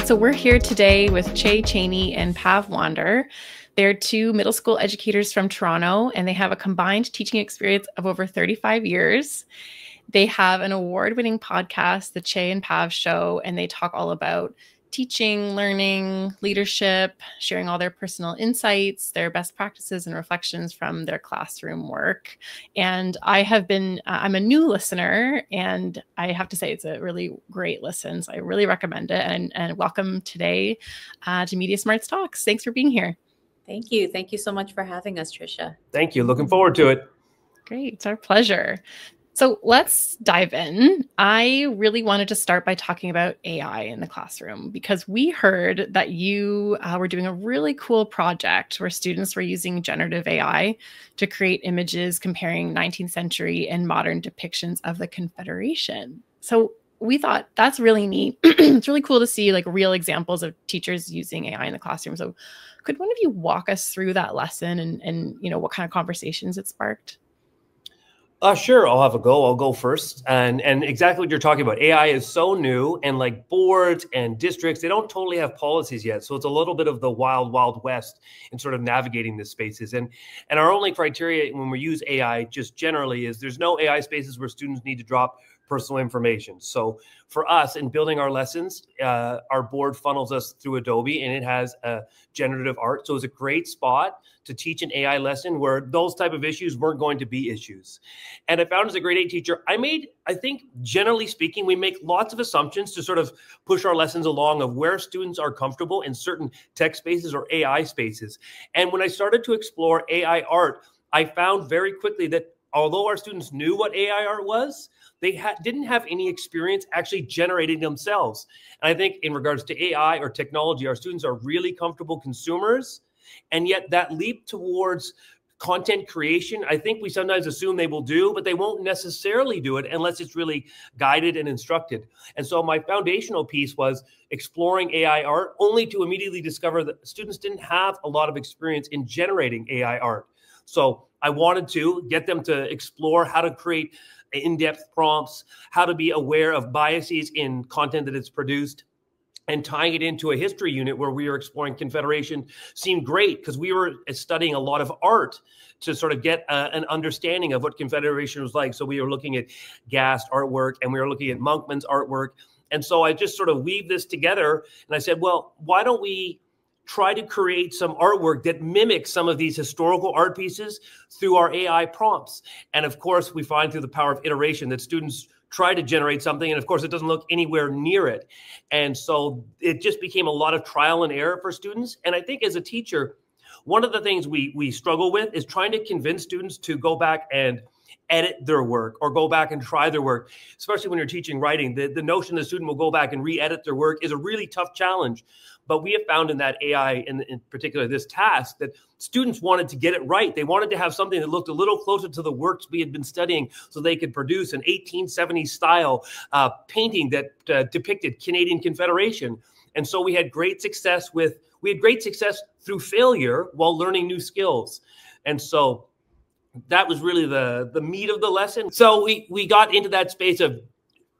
So we're here today with Chey Cheney and Pav Wander. They're two middle school educators from Toronto, and they have a combined teaching experience of over 35 years. They have an award-winning podcast, The Chey and Pav Show, and they talk all about teaching, learning, leadership, sharing all their personal insights, their best practices and reflections from their classroom work. And I'm a new listener, and I have to say it's a really great listen. So I really recommend it. And welcome today to MediaSmarts Talks. Thanks for being here. Thank you. Thank you so much for having us, Tricia. Thank you. Looking forward to it. Great. It's our pleasure. So let's dive in. I really wanted to start by talking about AI in the classroom because we heard that you were doing a really cool project where students were using generative AI to create images comparing 19th century and modern depictions of the Confederation. So we thought that's really neat. It's really cool to see like real examples of teachers using AI in the classroom. So could one of you walk us through that lesson and you know, what kind of conversations it sparked? Sure, I'll have a go. I'll go first. And exactly what you're talking about. AI is so new, and like boards and districts, they don't totally have policies yet. So it's a little bit of the wild, wild west in sort of navigating the spaces. And our only criteria when we use AI just generally is there's no AI spaces where students need to drop personal information. So for us in building our lessons, our board funnels us through Adobe, and it has generative art. So it's a great spot to teach an AI lesson where those type of issues weren't going to be issues. And I found as a grade 8 teacher, I think generally speaking, we make lots of assumptions to sort of push our lessons along of where students are comfortable in certain tech spaces or AI spaces. And when I started to explore AI art, I found very quickly that although our students knew what AI art was, they didn't have any experience actually generating themselves. And I think in regards to AI or technology, our students are really comfortable consumers. And yet that leap towards content creation, I think we sometimes assume they will do, but they won't necessarily do it unless it's really guided and instructed. And so my foundational piece was exploring AI art, only to immediately discover that students didn't have a lot of experience in generating AI art. So I wanted to get them to explore how to create in-depth prompts, how to be aware of biases in content that it's produced, and tying it into a history unit where we were exploring Confederation seemed great because we were studying a lot of art to sort of get an understanding of what Confederation was like. So we were looking at Gast artwork, and we were looking at Monkman's artwork. And so I just sort of weaved this together, and I said, well, why don't we try to create some artwork that mimics some of these historical art pieces through our AI prompts? And of course, we find through the power of iteration that students try to generate something, and of course, it doesn't look anywhere near it. And so it just became a lot of trial and error for students. And I think as a teacher, one of the things we struggle with is trying to convince students to go back and edit their work or go back and try their work, especially when you're teaching writing. The notion the student will go back and re-edit their work is a really tough challenge. But we have found in that AI, in particular this task, that students wanted to get it right. They wanted to have something that looked a little closer to the works we had been studying so they could produce an 1870s style painting that depicted Canadian Confederation. And so we had great success through failure while learning new skills. And so that was really the meat of the lesson. So we got into that space of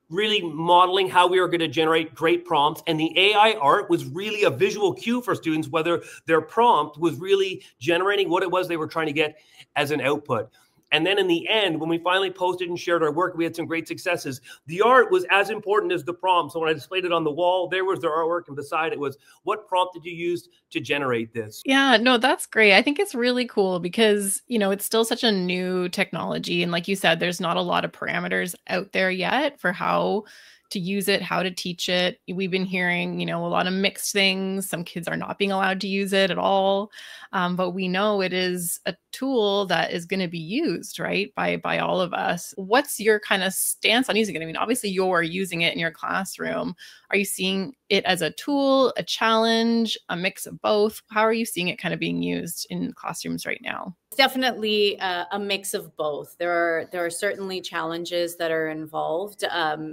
really modeling how we were going to generate great prompts. And the AI art was really a visual cue for students, whether their prompt was really generating what it was they were trying to get as an output. And then in the end, when we finally posted and shared our work, we had some great successes. The art was as important as the prompt. So when I displayed it on the wall, there was their artwork, and beside it was, what prompt did you use to generate this? Yeah, no, that's great. I think it's really cool because, you know, it's still such a new technology. And like you said, there's not a lot of parameters out there yet for how to use it, how to teach it. We've been hearing, you know, a lot of mixed things. Some kids are not being allowed to use it at all. But we know it is a tool that is going to be used, right, by all of us. What's your kind of stance on using it? I mean, obviously you're using it in your classroom. Are you seeing it as a tool, a challenge, a mix of both? How are you seeing it kind of being used in classrooms right now? Definitely a mix of both. There are certainly challenges that are involved.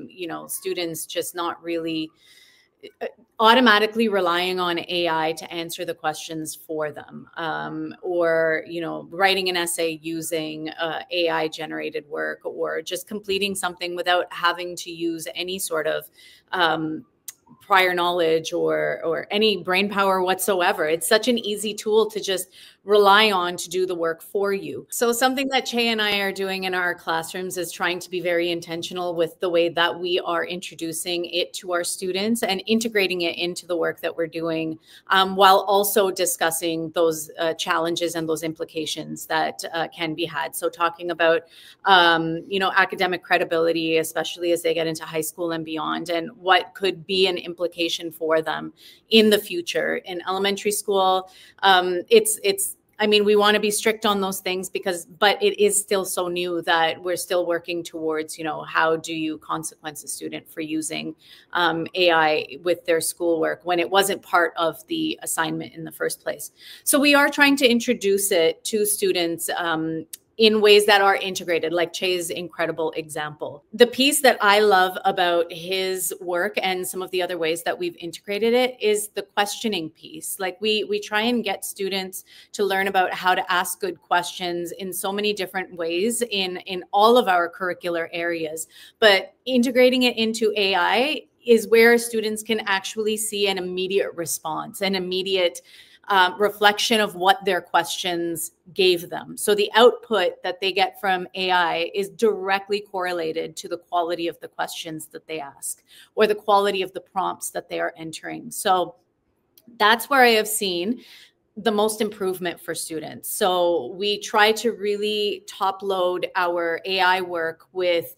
You know, students just not really automatically relying on AI to answer the questions for them, or, you know, writing an essay using AI generated work, or just completing something without having to use any sort of prior knowledge or any brain power whatsoever. It's such an easy tool to just rely on to do the work for you. So something that Chey and I are doing in our classrooms is trying to be very intentional with the way that we are introducing it to our students and integrating it into the work that we're doing, while also discussing those challenges and those implications that can be had. So talking about, academic credibility, especially as they get into high school and beyond, and what could be an implication for them in the future. In elementary school, we want to be strict on those things but it is still so new that we're still working towards, how do you consequence a student for using AI with their schoolwork when it wasn't part of the assignment in the first place. So we are trying to introduce it to students in ways that are integrated, like Chey's incredible example. The piece that I love about his work and some of the other ways that we've integrated it is the questioning piece. Like we try and get students to learn about how to ask good questions in so many different ways in all of our curricular areas. But integrating it into AI is where students can actually see an immediate response, an immediate reflection of what their questions gave them. So the output that they get from AI is directly correlated to the quality of the questions that they ask or the quality of the prompts that they are entering. So that's where I have seen the most improvement for students. So we try to really top load our AI work with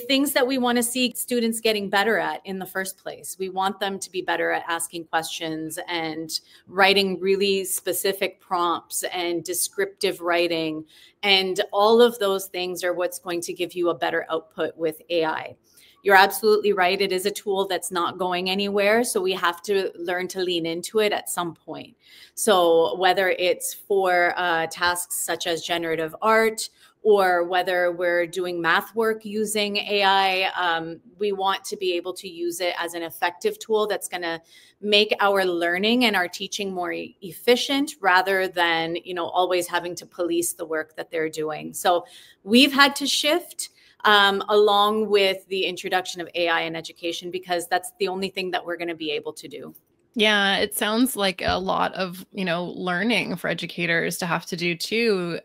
things that we want to see students getting better at in the first place. We want them to be better at asking questions and writing really specific prompts and descriptive writing. And all of those things are what's going to give you a better output with AI. You're absolutely right. It is a tool that's not going anywhere. So we have to learn to lean into it at some point. So whether it's for tasks such as generative art, or whether we're doing math work using AI, we want to be able to use it as an effective tool that's going to make our learning and our teaching more efficient rather than, always having to police the work that they're doing. So we've had to shift along with the introduction of AI in education, because that's the only thing that we're going to be able to do. Yeah, it sounds like a lot of, learning for educators to have to do too,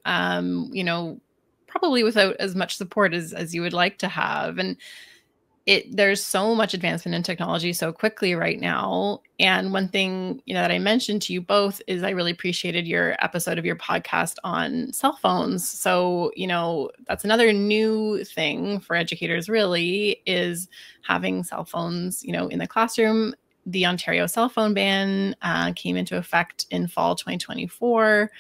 probably without as much support as you would like to have. And there's so much advancement in technology so quickly right now. And one thing, that I mentioned to you both is I really appreciated your episode of your podcast on cell phones. So, that's another new thing for educators really, is having cell phones, in the classroom. The Ontario cell phone ban came into effect in fall 2024.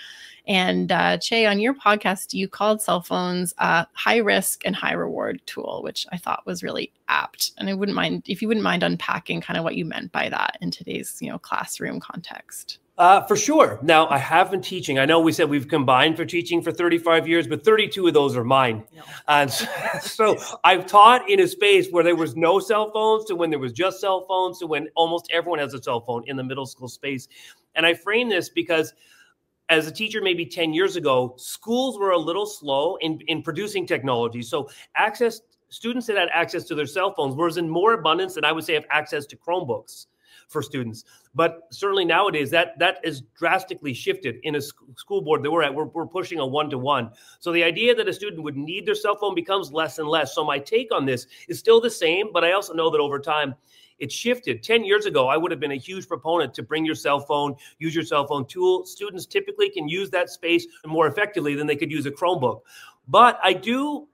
And Chey, on your podcast, you called cell phones a high risk and high reward tool, which I thought was really apt. And I wouldn't mind if you wouldn't mind unpacking kind of what you meant by that in today's, classroom context. For sure. Now, I have been teaching. I know we said we've combined for teaching for 35 years, but 32 of those are mine. No. And so I've taught in a space where there was no cell phones to when there was just cell phones to when almost everyone has a cell phone in the middle school space. And I frame this because as a teacher, maybe 10 years ago, schools were a little slow in producing technology. So students that had access to their cell phones was in more abundance than I would say have access to Chromebooks for students. But certainly nowadays that is drastically shifted in a school board that we're pushing a 1-to-1. So the idea that a student would need their cell phone becomes less and less. So my take on this is still the same, but I also know that over time it shifted. 10 years ago, I would have been a huge proponent to bring your cell phone, use your cell phone tool. Students typically can use that space more effectively than they could use a Chromebook. But I do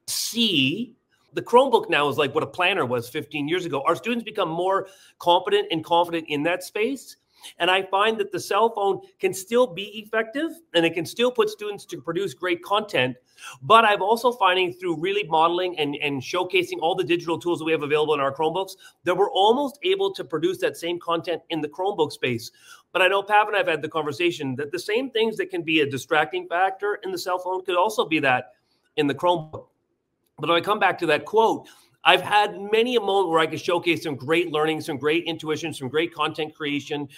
see the Chromebook now is like what a planner was 15 years ago. Our students become more competent and confident in that space. And I find that the cell phone can still be effective and it can still put students to produce great content. But I'm also finding through really modeling and showcasing all the digital tools that we have available in our Chromebooks that we're almost able to produce that same content in the Chromebook space. But I know Pav and I have had the conversation that the same things that can be a distracting factor in the cell phone could also be that in the Chromebook. But when I come back to that quote, I've had many a moment where I could showcase some great learning, some great intuition, some great content creation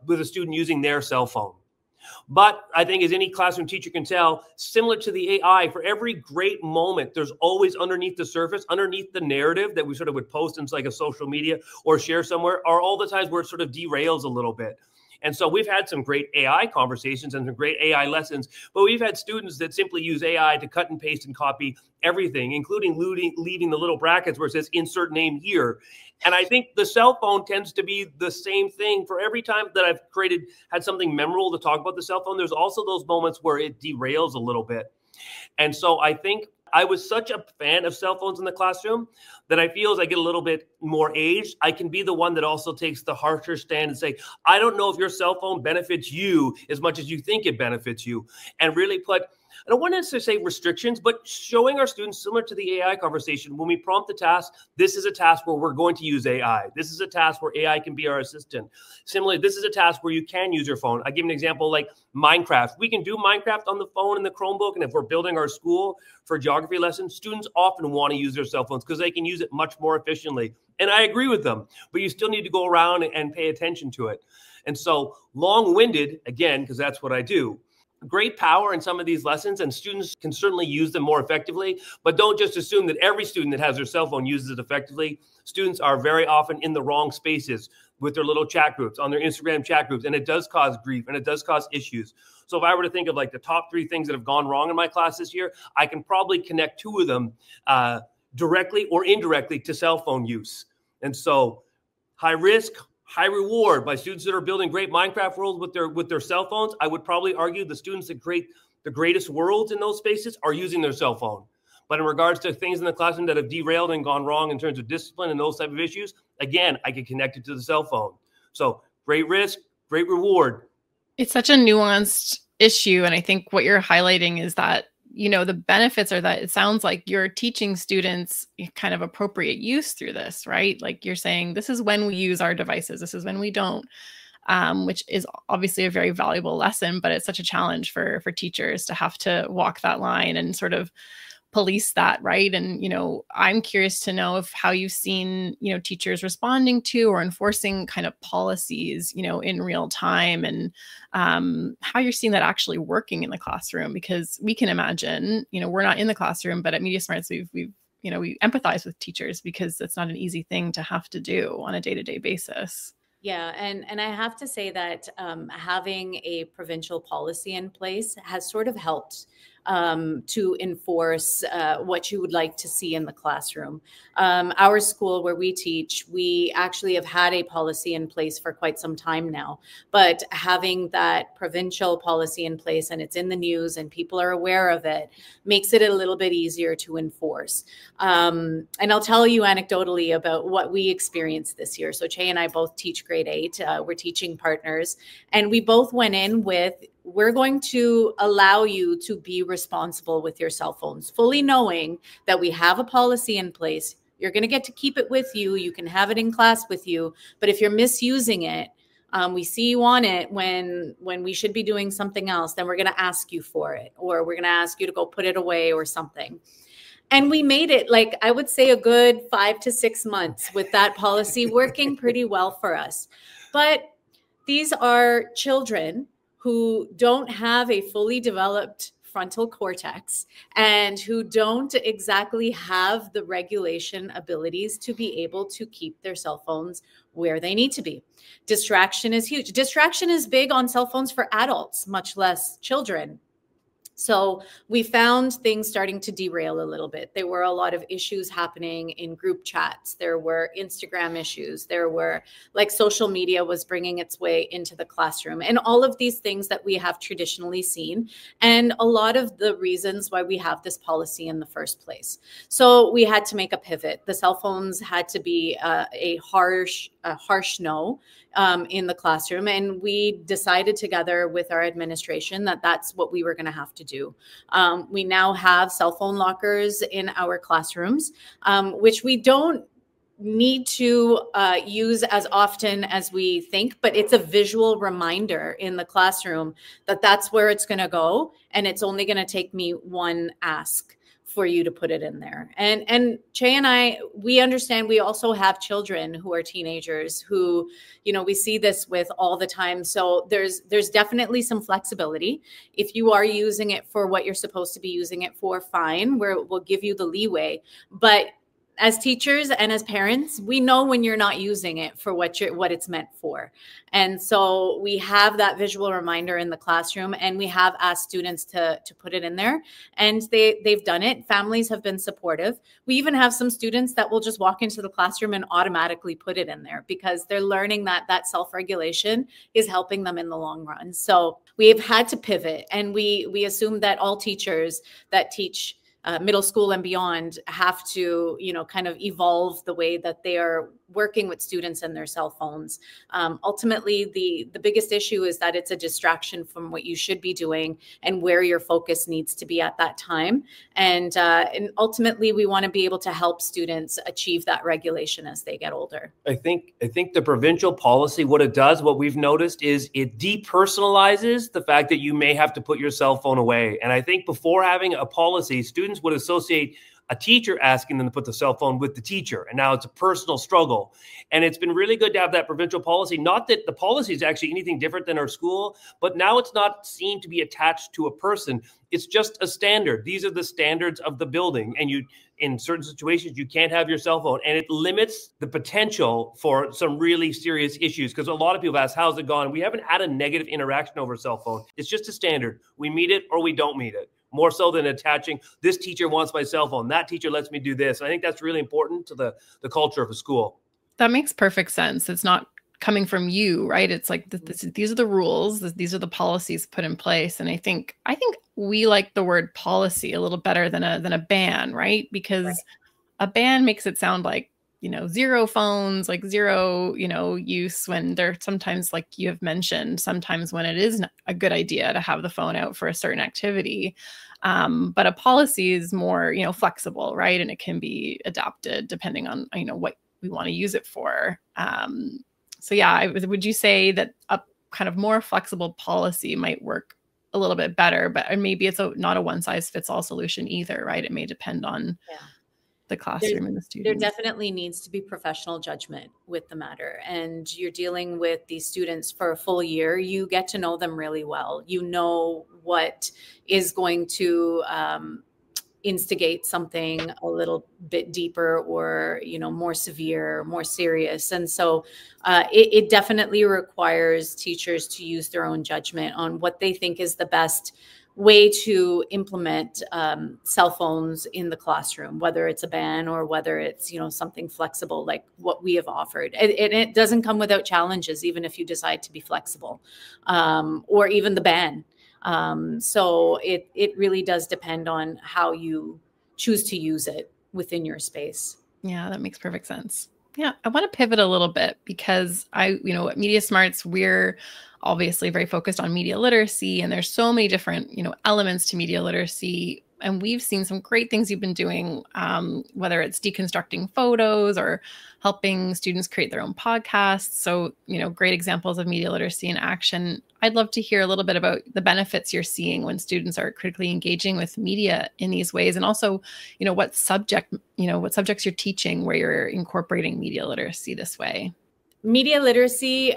with a student using their cell phone. But I think, as any classroom teacher can tell, similar to the AI, for every great moment, there's always underneath the surface, underneath the narrative that we sort of would post into like a social media or share somewhere, are all the times where it sort of derails a little bit. And so we've had some great AI conversations and some great AI lessons, but we've had students that simply use AI to cut and paste and copy everything, including leaving the little brackets where it says insert name here. And I think the cell phone tends to be the same thing. For every time that I've had something memorable to talk about the cell phone, there's also those moments where it derails a little bit. And so I think I was such a fan of cell phones in the classroom that I feel as I get a little bit more aged, I can be the one that also takes the harsher stand and say, I don't know if your cell phone benefits you as much as you think it benefits you. And really put, I don't want to say restrictions, but showing our students, similar to the AI conversation, when we prompt the task, this is a task where we're going to use AI. This is a task where AI can be our assistant. Similarly, this is a task where you can use your phone. I give an example like Minecraft. We can do Minecraft on the phone in the Chromebook. And if we're building our school for geography lessons, students often want to use their cell phones because they can use it much more efficiently. And I agree with them, but you still need to go around and pay attention to it. And so long-winded, again, because that's what I do. Great power in some of these lessons, and students can certainly use them more effectively, but don't just assume that every student that has their cell phone uses it effectively. Students are very often in the wrong spaces with their little chat groups, on their Instagram chat groups, and it does cause grief and it does cause issues. So if I were to think of like the top 3 things that have gone wrong in my class this year, I can probably connect 2 of them directly or indirectly to cell phone use. And so high risk, high reward by students that are building great Minecraft worlds with their cell phones. I would probably argue the students that create the greatest worlds in those spaces are using their cell phone. But in regards to things in the classroom that have derailed and gone wrong in terms of discipline and those type of issues, again, I can connect it to the cell phone. So great risk, great reward. It's such a nuanced issue. And I think what you're highlighting is that, you know, the benefits are that it sounds like you're teaching students kind of appropriate use through this, right? Like you're saying, this is when we use our devices, this is when we don't, which is obviously a very valuable lesson, but it's such a challenge for teachers to have to walk that line and sort of police that, right? And, you know, I'm curious to know if how you've seen, you know, teachers responding to or enforcing kind of policies, you know, in real time, and how you're seeing that actually working in the classroom, because we can imagine, you know, we're not in the classroom, but at MediaSmarts, we empathize with teachers because it's not an easy thing to have to do on a day-to-day basis. Yeah, and I have to say that having a provincial policy in place has sort of helped to enforce what you would like to see in the classroom. Our school where we teach, we actually have had a policy in place for quite some time now, but having that provincial policy in place and it's in the news and people are aware of it makes it a little bit easier to enforce. And I'll tell you anecdotally about what we experienced this year. So Chey and I both teach grade 8. We're teaching partners, and we both went in with, we're going to allow you to be responsible with your cell phones, fully knowing that we have a policy in place. You're going to get to keep it with you. You can have it in class with you. But if you're misusing it, we see you on it when we should be doing something else, then we're going to ask you for it, or we're going to ask you to go put it away or something. And we made it, like, I would say a good 5 to 6 months with that policy working pretty well for us. But these are children who don't have a fully developed frontal cortex and who don't exactly have the regulation abilities to be able to keep their cell phones where they need to be. Distraction is huge. Distraction is big on cell phones for adults, much less children. So we found things starting to derail a little bit. There were a lot of issues happening in group chats. There were Instagram issues. There were, like, social media was bringing its way into the classroom, and all of these things that we have traditionally seen, and a lot of the reasons why we have this policy in the first place. So we had to make a pivot. The cell phones had to be a harsh no in the classroom. And we decided together with our administration that that's what we were going to have to do. We now have cell phone lockers in our classrooms, which we don't need to use as often as we think, but it's a visual reminder in the classroom that that's where it's going to go. And it's only going to take me one ask for you to put it in there. And Chey and I, we understand we also have children who are teenagers who, you know, we see this with all the time. So there's definitely some flexibility. If you are using it for what you're supposed to be using it for, fine, we'll give you the leeway. But as teachers and as parents, we know when you're not using it for what it's meant for. And so we have that visual reminder in the classroom, and we have asked students to put it in there, and they've done it. Families have been supportive. We even have some students that will just walk into the classroom and automatically put it in there because they're learning that self-regulation is helping them in the long run. So we have had to pivot, and we assume that all teachers that teach middle school and beyond have to, you know, kind of evolve the way that they are working with students and their cell phones. Ultimately, the biggest issue is that it's a distraction from what you should be doing and where your focus needs to be at that time. And ultimately, we want to be able to help students achieve that regulation as they get older. I think the provincial policy, what it does, what we've noticed is it depersonalizes the fact that you may have to put your cell phone away. And I think before having a policy, students would associate a teacher asking them to put the cell phone with the teacher. And now it's a personal struggle. And it's been really good to have that provincial policy. Not that the policy is actually anything different than our school, but now it's not seen to be attached to a person. It's just a standard. These are the standards of the building. And you, in certain situations, you can't have your cell phone. And it limits the potential for some really serious issues. Because a lot of people ask, how's it gone? We haven't had a negative interaction over a cell phone. It's just a standard. We meet it or we don't meet it. More so than attaching, this teacher wants my cell phone, that teacher lets me do this. And I think that's really important to the culture of a school. That makes perfect sense. It's not coming from you, right? It's like these are the rules, these are the policies put in place. And I think we like the word policy a little better than a ban, right? Because a ban makes it sound like, you know, zero phones, like zero, you know, use, when they're sometimes, like you have mentioned, sometimes when it is a good idea to have the phone out for a certain activity. But a policy is more, you know, flexible, right? And it can be adapted depending on, you know, what we want to use it for. So yeah, would you say that a kind of more flexible policy might work a little bit better, but maybe it's not a one size fits all solution either, right? It may depend on the classroom and the students. There definitely needs to be professional judgment with the matter. And you're dealing with these students for a full year. You get to know them really well. You know what is going to instigate something a little bit deeper or, you know, more severe, more serious. And so it definitely requires teachers to use their own judgment on what they think is the best way to implement cell phones in the classroom, whether it's a ban or whether it's, you know, something flexible like what we have offered. And it doesn't come without challenges, even if you decide to be flexible, or even the ban. So it really does depend on how you choose to use it within your space. Yeah, that makes perfect sense. Yeah, I want to pivot a little bit because you know, at MediaSmarts, we're obviously very focused on media literacy, and there's so many different, you know, elements to media literacy. And we've seen some great things you've been doing, whether it's deconstructing photos or helping students create their own podcasts. So, you know, great examples of media literacy in action. I'd love to hear a little bit about the benefits you're seeing when students are critically engaging with media in these ways. And also, you know, what subjects you're teaching where you're incorporating media literacy this way. Media literacy,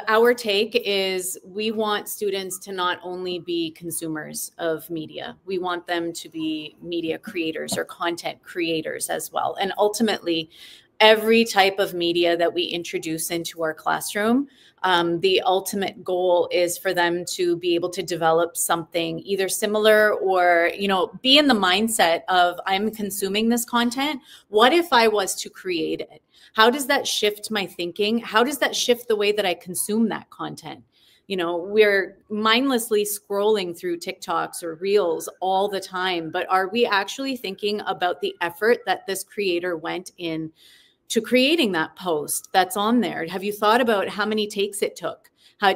our take is we want students to not only be consumers of media, we want them to be media creators or content creators as well. And ultimately, every type of media that we introduce into our classroom, the ultimate goal is for them to be able to develop something either similar or, you know, be in the mindset of, I'm consuming this content. What if I was to create it? How does that shift my thinking? How does that shift the way that I consume that content? You know, we're mindlessly scrolling through TikToks or Reels all the time, but are we actually thinking about the effort that this creator went in to creating that post that's on there? Have you thought about how many takes it took?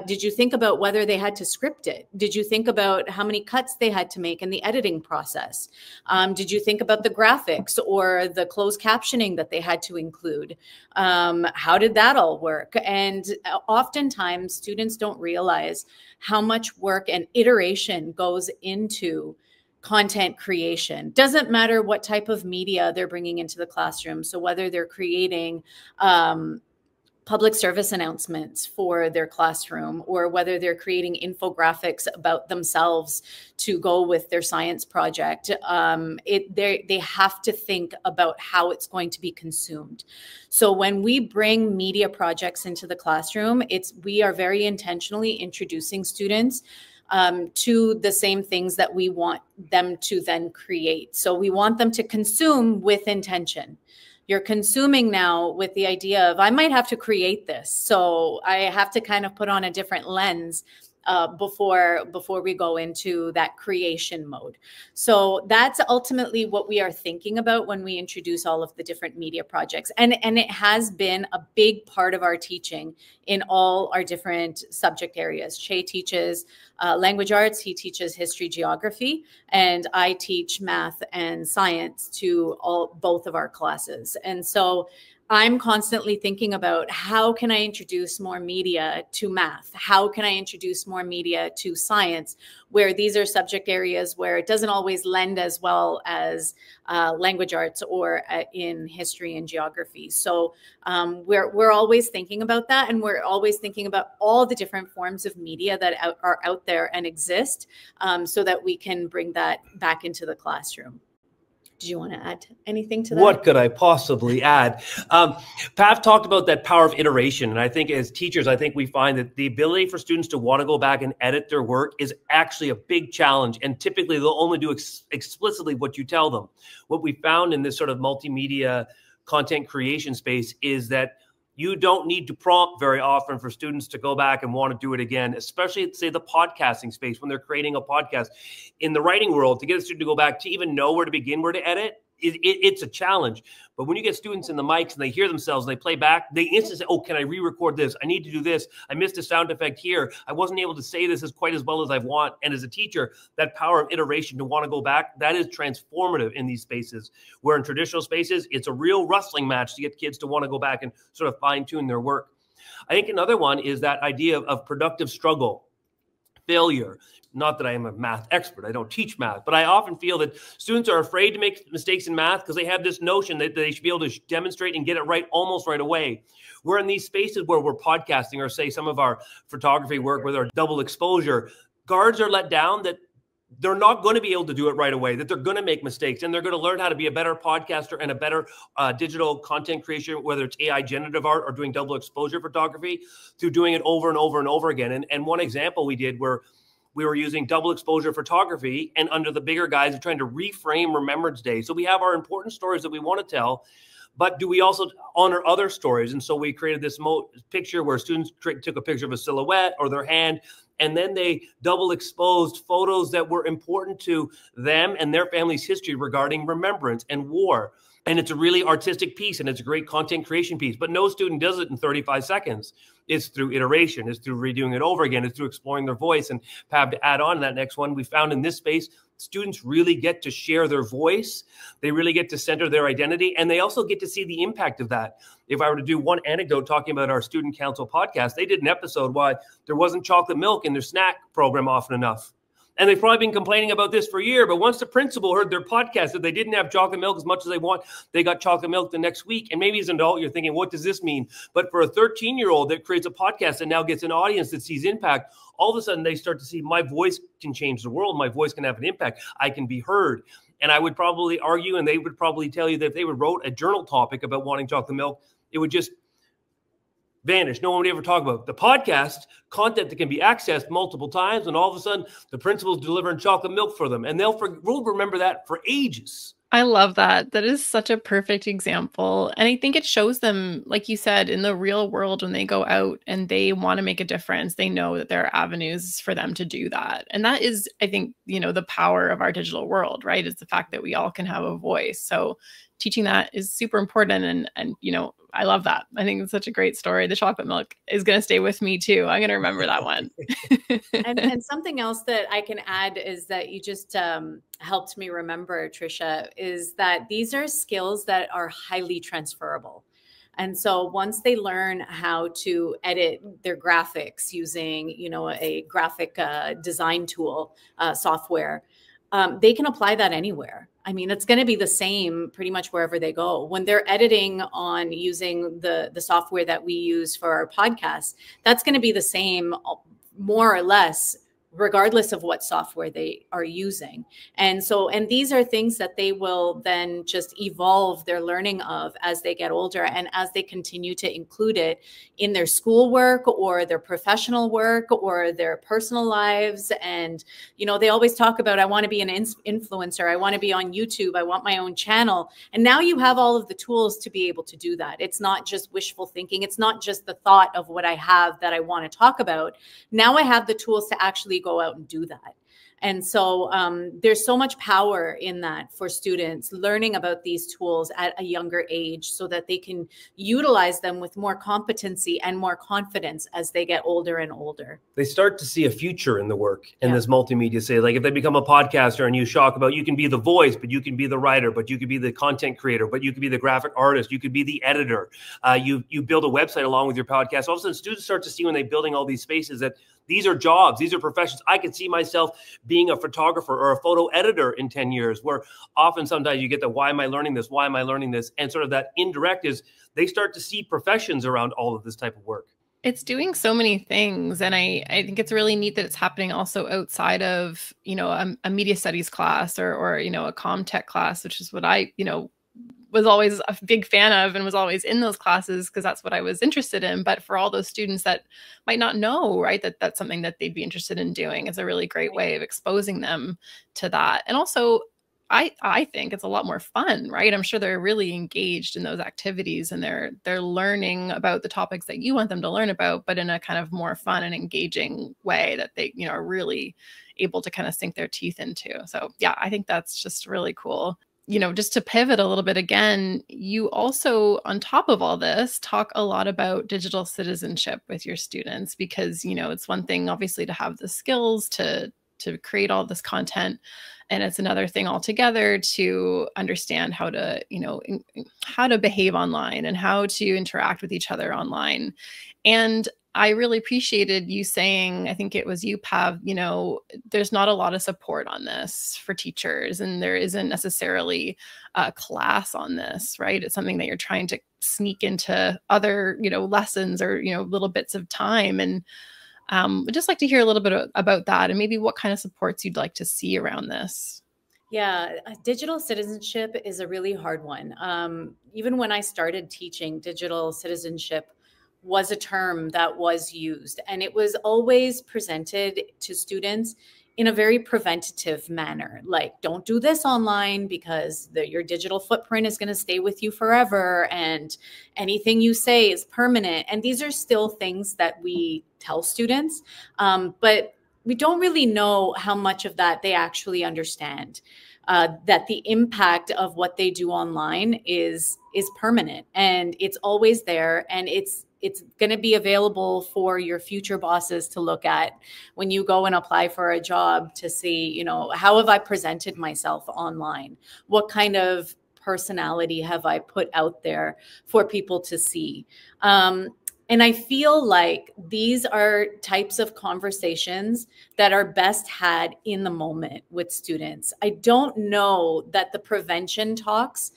Did you think about whether they had to script it? Did you think about how many cuts they had to make in the editing process? Did you think about the graphics or the closed captioning that they had to include? How did that all work? And oftentimes students don't realize how much work and iteration goes into content creation. Doesn't matter what type of media they're bringing into the classroom. So whether they're creating public service announcements for their classroom, or whether they're creating infographics about themselves to go with their science project, they have to think about how it's going to be consumed. So when we bring media projects into the classroom, we are very intentionally introducing students to the same things that we want them to then create. So we want them to consume with intention. You're consuming now with the idea of, I might have to create this. So I have to kind of put on a different lens before we go into that creation mode. So that's ultimately what we are thinking about when we introduce all of the different media projects. And it has been a big part of our teaching in all our different subject areas. Chey teaches language arts, he teaches history, geography, and I teach math and science to both of our classes. And so I'm constantly thinking about, how can I introduce more media to math? How can I introduce more media to science, where these are subject areas where it doesn't always lend as well as language arts or in history and geography. So we're always thinking about that, and we're always thinking about all the different forms of media that are out there and exist, so that we can bring that back into the classroom. Did you want to add anything to that? What could I possibly add? Pav talked about that power of iteration. And I think as teachers, I think we find that the ability for students to want to go back and edit their work is actually a big challenge. And typically they'll only do explicitly what you tell them. What we found in this sort of multimedia content creation space is that you don't need to prompt very often for students to go back and want to do it again, especially at, say, the podcasting space, when they're creating a podcast. In the writing world, to get a student to go back to even know where to begin, where to edit, it's a challenge. But when you get students in the mics and they hear themselves and they play back, they instantly say, oh, can I re-record this? I need to do this. I missed a sound effect here. I wasn't able to say this as quite as well as I want. And as a teacher, that power of iteration to want to go back, that is transformative in these spaces, where in traditional spaces, it's a real wrestling match to get kids to want to go back and sort of fine tune their work. I think another one is that idea of productive struggle, failure. Not that I am a math expert, I don't teach math, but I often feel that students are afraid to make mistakes in math because they have this notion that they should be able to demonstrate and get it right almost right away. We're in these spaces where we're podcasting, or say some of our photography work with our double exposure, guards are let down that they're not going to be able to do it right away, that they're going to make mistakes, and they're going to learn how to be a better podcaster and a better digital content creation, whether it's AI generative art or doing double exposure photography, through doing it over and over and over again. And one example we did where we were using double exposure photography, and under the bigger guise of trying to reframe Remembrance Day. So we have our important stories that we want to tell, but do we also honor other stories? And so we created this picture where students took a picture of a silhouette or their hand, and then they double exposed photos that were important to them and their family's history regarding remembrance and war. And it's a really artistic piece, and it's a great content creation piece, but no student does it in 35 seconds. It's through iteration, it's through redoing it over again, it's through exploring their voice. And Pav, to add on to that next one, we found in this space, students really get to share their voice. They really get to center their identity, and they also get to see the impact of that. If I were to do one anecdote talking about our student council podcast, they did an episode why there wasn't chocolate milk in their snack program often enough. And they've probably been complaining about this for a year, but once the principal heard their podcast that they didn't have chocolate milk as much as they want, they got chocolate milk the next week. And maybe as an adult, you're thinking, what does this mean? But for a 13-year-old that creates a podcast and now gets an audience that sees impact, all of a sudden they start to see, my voice can change the world. My voice can have an impact. I can be heard. And I would probably argue, and they would probably tell you, that if they would wrote a journal topic about wanting chocolate milk, it would just vanish. No one would ever talk about the podcast content that can be accessed multiple times, and all of a sudden the principal's delivering chocolate milk for them, and we'll remember that for ages. I love that. That is such a perfect example. And I think it shows them, like you said, in the real world, when they go out and they want to make a difference, they know that there are avenues for them to do that. And that is, I think, the power of our digital world, right? Is the fact that we all can have a voice. So teaching that is super important. And I love that. I think it's such a great story. The chocolate milk is going to stay with me too. I'm going to remember that one. and something else that I can add is that you just helped me remember, Trisha, is that these are skills that are highly transferable. And so once they learn how to edit their graphics using, a graphic design tool software, they can apply that anywhere. I mean, it's going to be the same pretty much wherever they go. When they're editing on using the software that we use for our podcast, that's going to be the same more or less, regardless of what software they are using. And these are things that they will then just evolve their learning of as they get older and as they continue to include it in their schoolwork or their professional work or their personal lives. And, you know, they always talk about, I want to be an influencer. I want to be on YouTube. I want my own channel. And now you have all of the tools to be able to do that. It's not just wishful thinking. It's not just the thought of what I have that I want to talk about. Now I have the tools to actually go out and do that. And so there's so much power in that for students learning about these tools at a younger age so that they can utilize them with more competency and more confidence as they get older and older. They start to see a future in the work in this multimedia. Say, like if they become a podcaster and you talk about, you can be the voice, but you can be the writer, but you could be the content creator, but you could be the graphic artist, you could be the editor. You build a website along with your podcast. All of a sudden students start to see when they're building all these spaces that these are jobs, these are professions. I could see myself being a photographer or a photo editor in 10 years, where often sometimes you get the, why am I learning this? Why am I learning this? And sort of that indirect is they start to see professions around all of this type of work. It's doing so many things. And I think it's really neat that it's happening also outside of, you know, a media studies class or, you know, a comm tech class, which is what I, you know, was always a big fan of and was always in those classes because that's what I was interested in. But for all those students that might not know, right, that that's something that they'd be interested in doing, is a really great way of exposing them to that. And also, I think it's a lot more fun, right? I'm sure they're really engaged in those activities and they're learning about the topics that you want them to learn about, but in a kind of more fun and engaging way that they, you know, are really able to kind of sink their teeth into. So yeah, I think that's just really cool. You know, just to pivot a little bit again, you also, on top of all this, talk a lot about digital citizenship with your students because, you know, it's one thing obviously to have the skills to create all this content. And it's another thing altogether to understand how to, you know, how to behave online and how to interact with each other online. And I really appreciated you saying, I think it was you, Pav, you know, there's not a lot of support on this for teachers and there isn't necessarily a class on this, right? It's something that you're trying to sneak into other, you know, lessons or, you know, little bits of time. And I'd just like to hear a little bit about that and maybe what kind of supports you'd like to see around this. Yeah, digital citizenship is a really hard one. Even when I started teaching, digital citizenship was a term that was used, and it was always presented to students in a very preventative manner. Like, don't do this online because your digital footprint is going to stay with you forever. And anything you say is permanent. And these are still things that we tell students, but we don't really know how much of that they actually understand. That the impact of what they do online is permanent and it's always there, and it's going to be available for your future bosses to look at when you go and apply for a job to see, you know, how have I presented myself online? What kind of personality have I put out there for people to see? And I feel like these are types of conversations that are best had in the moment with students. I don't know that the prevention talks,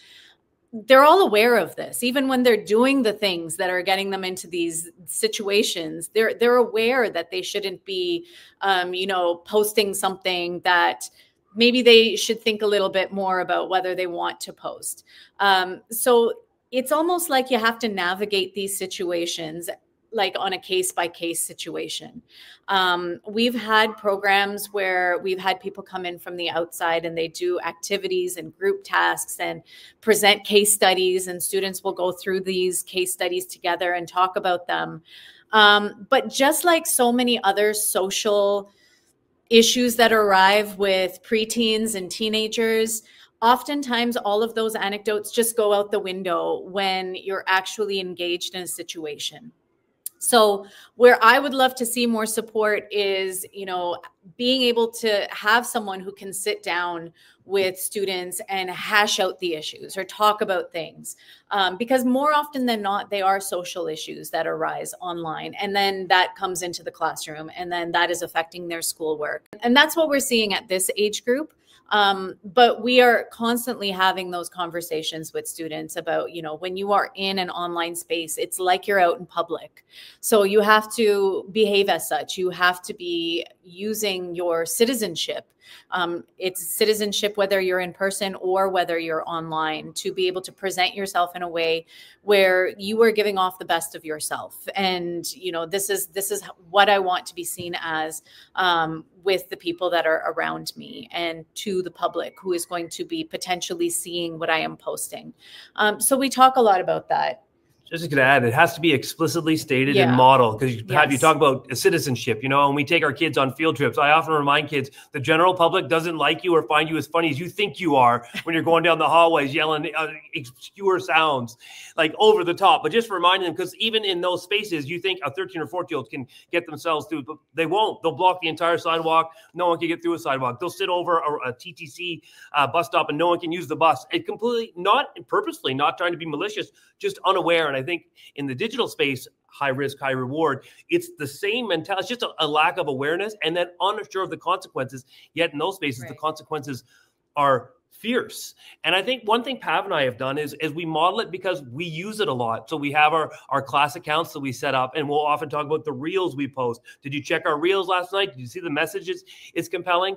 they're all aware of this. Even when they're doing the things that are getting them into these situations, they're aware that they shouldn't be, you know, posting something that maybe they should think a little bit more about whether they want to post. So it's almost like you have to navigate these situations like on a case-by-case situation. We've had programs where we've had people come in from the outside and they do activities and group tasks and present case studies, and students will go through these case studies together and talk about them. But just like so many other social issues that arrive with preteens and teenagers, oftentimes all of those anecdotes just go out the window when you're actually engaged in a situation. So where I would love to see more support is, you know, being able to have someone who can sit down with students and hash out the issues or talk about things. Because more often than not, they are social issues that arise online. And then that comes into the classroom and then that is affecting their schoolwork. And that's what we're seeing at this age group. But we are constantly having those conversations with students about, when you are in an online space, it's like you're out in public. So you have to behave as such. You have to be using your citizenship. It's citizenship, whether you're in person or whether you're online, to be able to present yourself in a way where you are giving off the best of yourself. And, this is what I want to be seen as, with the people that are around me and to the public who is going to be potentially seeing what I am posting. So we talk a lot about that. Just going to add, it has to be explicitly stated and modeled, because you talk about citizenship, and we take our kids on field trips. I often remind kids, the general public doesn't like you or find you as funny as you think you are when you're going down the hallways yelling obscure sounds, like over the top. But just reminding them, because even in those spaces, you think a 13 or 14-year-old can get themselves through, but they won't. They'll block the entire sidewalk. No one can get through a sidewalk. They'll sit over a TTC bus stop and no one can use the bus. It completely, not purposefully, not trying to be malicious, just unaware. And I think in the digital space, high risk, high reward, it's the same mentality. It's just a lack of awareness and then unsure of the consequences. Yet in those spaces, the consequences are fierce. And I think one thing Pav and I have done is we model it because we use it a lot. So we have our class accounts that we set up, and we'll often talk about the reels we post. Did you check our reels last night? Did you see the messages? It's compelling.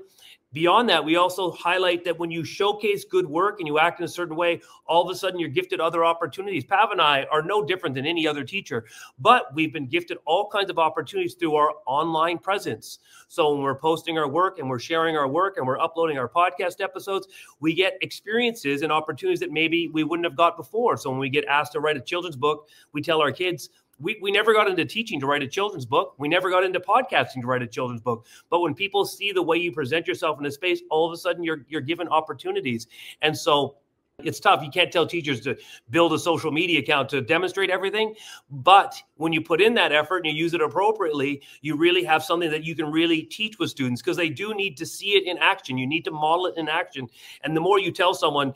Beyond that, we also highlight that when you showcase good work and you act in a certain way, all of a sudden you're gifted other opportunities. Pav and I are no different than any other teacher, but we've been gifted all kinds of opportunities through our online presence. So when we're posting our work and we're sharing our work and we're uploading our podcast episodes, we get experiences and opportunities that maybe we wouldn't have got before. So when we get asked to write a children's book, we tell our kids, we never got into teaching to write a children's book. We never got into podcasting to write a children's book. But when people see the way you present yourself in a space, all of a sudden you're given opportunities. And so it's tough. You can't tell teachers to build a social media account to demonstrate everything. But when you put in that effort and you use it appropriately, you really have something that you can really teach with students, because they do need to see it in action. You need to model it in action. And the more you tell someone,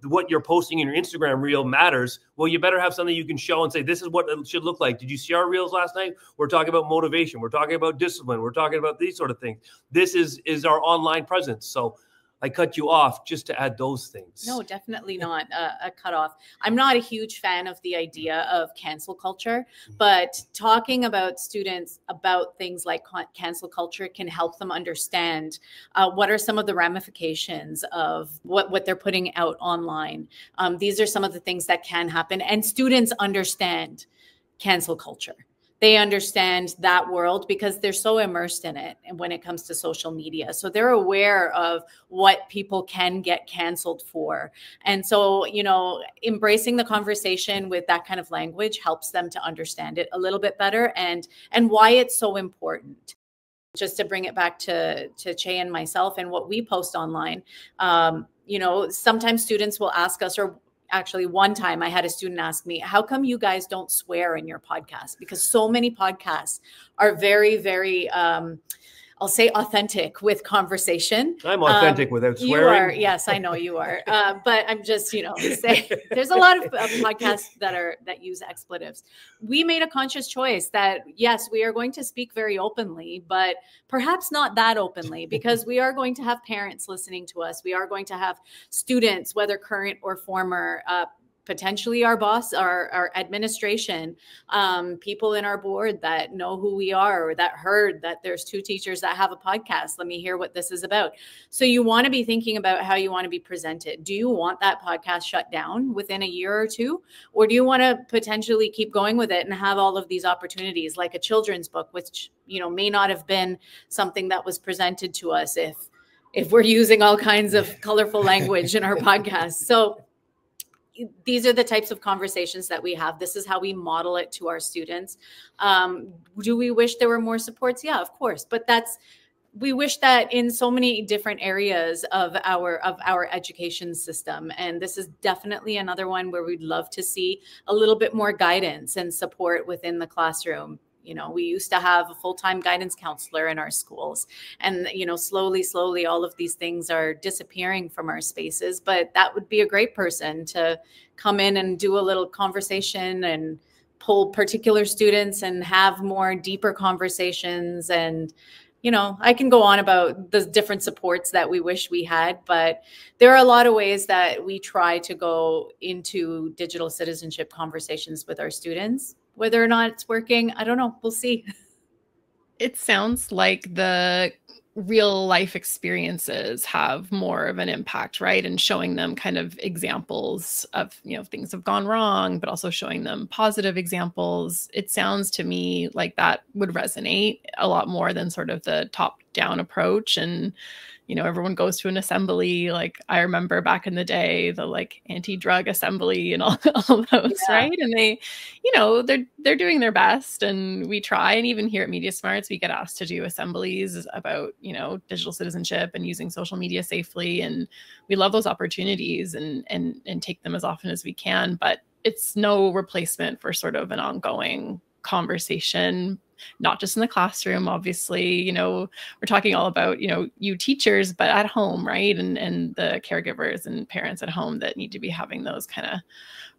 what you're posting in your Instagram reel matters, well, you better have something you can show and say, this is what it should look like. Did you see our reels last night? We're talking about motivation. We're talking about discipline. We're talking about these sort of things. This is our online presence. So I cut you off just to add those things. No, definitely not a cutoff. I'm not a huge fan of the idea of cancel culture, but talking about students about things like cancel culture can help them understand what are some of the ramifications of what they're putting out online. These are some of the things that can happen, and students understand cancel culture. They understand that world because they're so immersed in it. And when it comes to social media, so they're aware of what people can get canceled for. And so, embracing the conversation with that kind of language helps them to understand it a little bit better and why it's so important. Just to bring it back to Chey and myself and what we post online, sometimes students will ask us, or actually, one time I had a student ask me, how come you guys don't swear in your podcast? Because so many podcasts are very, very, I'll say authentic with conversation. I'm authentic without swearing. You are. Yes, I know you are. But I'm just, saying there's a lot of podcasts that use expletives. We made a conscious choice that, yes, we are going to speak very openly, but perhaps not that openly, because we are going to have parents listening to us. We are going to have students, whether current or former, potentially our boss, our administration, people in our board that know who we are, or that heard that there's two teachers that have a podcast. Let me hear what this is about. So you want to be thinking about how you want to be presented. Do you want that podcast shut down within a year or two? Or do you want to potentially keep going with it and have all of these opportunities, like a children's book, which, may not have been something that was presented to us if we're using all kinds of colorful language in our podcast. So these are the types of conversations that we have. This is how we model it to our students. Do we wish there were more supports? Yeah, of course. But we wish that in so many different areas of our education system. And this is definitely another one where we'd love to see a little bit more guidance and support within the classroom. We used to have a full-time guidance counselor in our schools, and, slowly, all of these things are disappearing from our spaces, but that would be a great person to come in and do a little conversation and pull particular students and have more deeper conversations and you know, I can go on about the different supports that we wish we had, but there are a lot of ways that we try to go into digital citizenship conversations with our students. Whether or not it's working, I don't know. We'll see. It sounds like the real life experiences have more of an impact, right? And showing them kind of examples of, you know, things have gone wrong, but also showing them positive examples. It sounds to me like that would resonate a lot more than sort of the top down approach. And, you know, everyone goes to an assembly. Like I remember back in the day, the like anti-drug assembly and all those, right? And they, you know, they're doing their best, and we try. And even here at MediaSmarts, we get asked to do assemblies about, you know, digital citizenship and using social media safely. And we love those opportunities and take them as often as we can. But it's no replacement for sort of an ongoing conversation, not just in the classroom, obviously, you know, we're talking all about, you know, you teachers, but at home, right? And the caregivers and parents at home that need to be having those kind of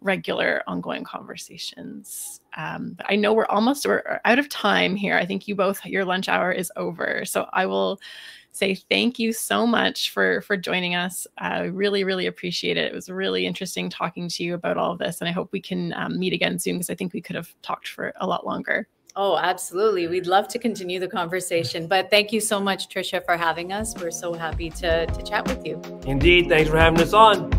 regular ongoing conversations. But I know we're out of time here. I think your lunch hour is over. So I will say thank you so much for joining us. I really, really appreciate it. It was really interesting talking to you about all of this. And I hope we can meet again soon, because I think we could have talked for a lot longer. Oh, absolutely. We'd love to continue the conversation. But thank you so much, Tricia, for having us. We're so happy to chat with you. Indeed. Thanks for having us on.